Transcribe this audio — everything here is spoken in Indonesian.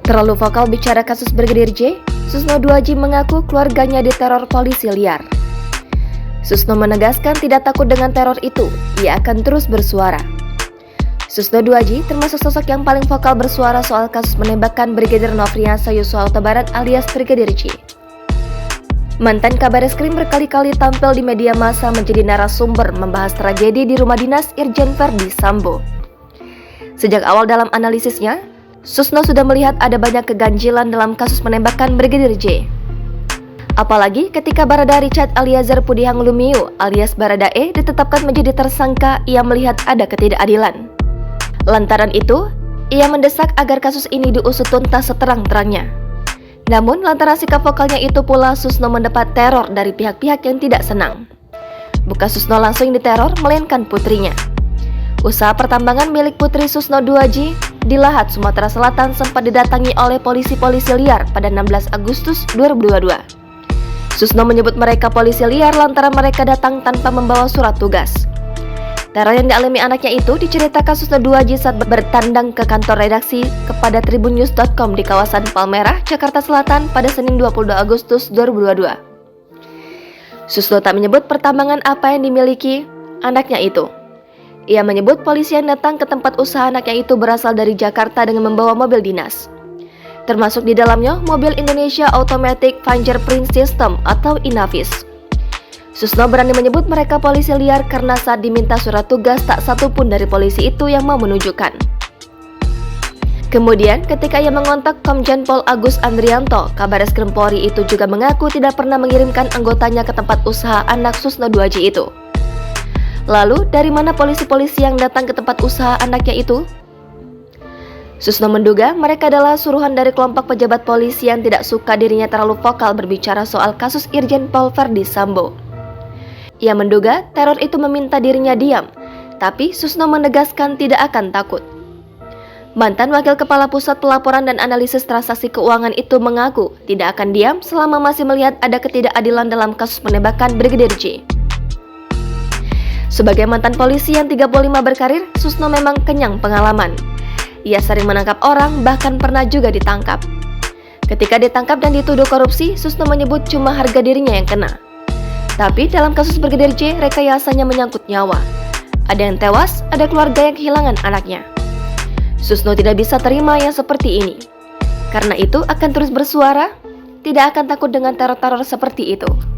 Terlalu vokal bicara kasus Brigadir J, Susno Duaji mengaku keluarganya diteror polisi liar. Susno menegaskan tidak takut dengan teror itu, ia akan terus bersuara. Susno Duaji termasuk sosok yang paling vokal bersuara soal kasus menembakkan Brigadir Nofriansah Yosua Huta Barat alias Brigadir J. Mantan Kabareskrim berkali-kali tampil di media massa menjadi narasumber membahas tragedi di rumah dinas Irjen Verdi Sambo. Sejak awal dalam analisisnya, Susno sudah melihat ada banyak keganjilan dalam kasus menembakkan Brigadir J. Apalagi ketika Barada Richard Eliezer Pudihang Lumiu alias Baradae ditetapkan menjadi tersangka, ia melihat ada ketidakadilan. Lantaran itu, ia mendesak agar kasus ini diusut tuntas seterang-terangnya. Namun, lantaran sikap vokalnya itu pula Susno mendapat teror dari pihak-pihak yang tidak senang. Bukan Susno langsung yang diteror, melainkan putrinya. Usaha pertambangan milik putri Susno Duaji di Lahat, Sumatera Selatan sempat didatangi oleh polisi-polisi liar pada 16 Agustus 2022. Susno menyebut mereka polisi liar lantaran mereka datang tanpa membawa surat tugas. Teror yang dialami anaknya itu diceritakan Susno Duaji saat bertandang ke kantor redaksi kepada tribunnews.com di kawasan Palmerah, Jakarta Selatan pada Senin 22 Agustus 2022. Susno tak menyebut pertambangan apa yang dimiliki anaknya itu. Ia menyebut polisi yang datang ke tempat usaha anaknya itu berasal dari Jakarta dengan membawa mobil dinas. Termasuk di dalamnya mobil Indonesia Automatic Fingerprint System atau INAVIS. Susno berani menyebut mereka polisi liar karena saat diminta surat tugas tak satu pun dari polisi itu yang mau menunjukkan. Kemudian ketika ia mengontak Komjen Pol Agus Andrianto, Kabareskrim Polri itu juga mengaku tidak pernah mengirimkan anggotanya ke tempat usaha anak Susno Duaji itu. Lalu, dari mana polisi-polisi yang datang ke tempat usaha anaknya itu? Susno menduga mereka adalah suruhan dari kelompok pejabat polisi yang tidak suka dirinya terlalu vokal berbicara soal kasus Irjen Pol Verdi Sambo. Ia menduga teror itu meminta dirinya diam, tapi Susno menegaskan tidak akan takut. Mantan Wakil Kepala Pusat Pelaporan dan Analisis Transaksi Keuangan itu mengaku tidak akan diam selama masih melihat ada ketidakadilan dalam kasus penembakan Brigadir J. Sebagai mantan polisi yang 35 berkarir, Susno memang kenyang pengalaman. Ia sering menangkap orang, bahkan pernah juga ditangkap. Ketika ditangkap dan dituduh korupsi, Susno menyebut cuma harga dirinya yang kena. Tapi dalam kasus Brigadir J, rekayasanya menyangkut nyawa. Ada yang tewas, ada keluarga yang kehilangan anaknya. Susno tidak bisa terima yang seperti ini. Karena itu akan terus bersuara, tidak akan takut dengan teror-teror seperti itu.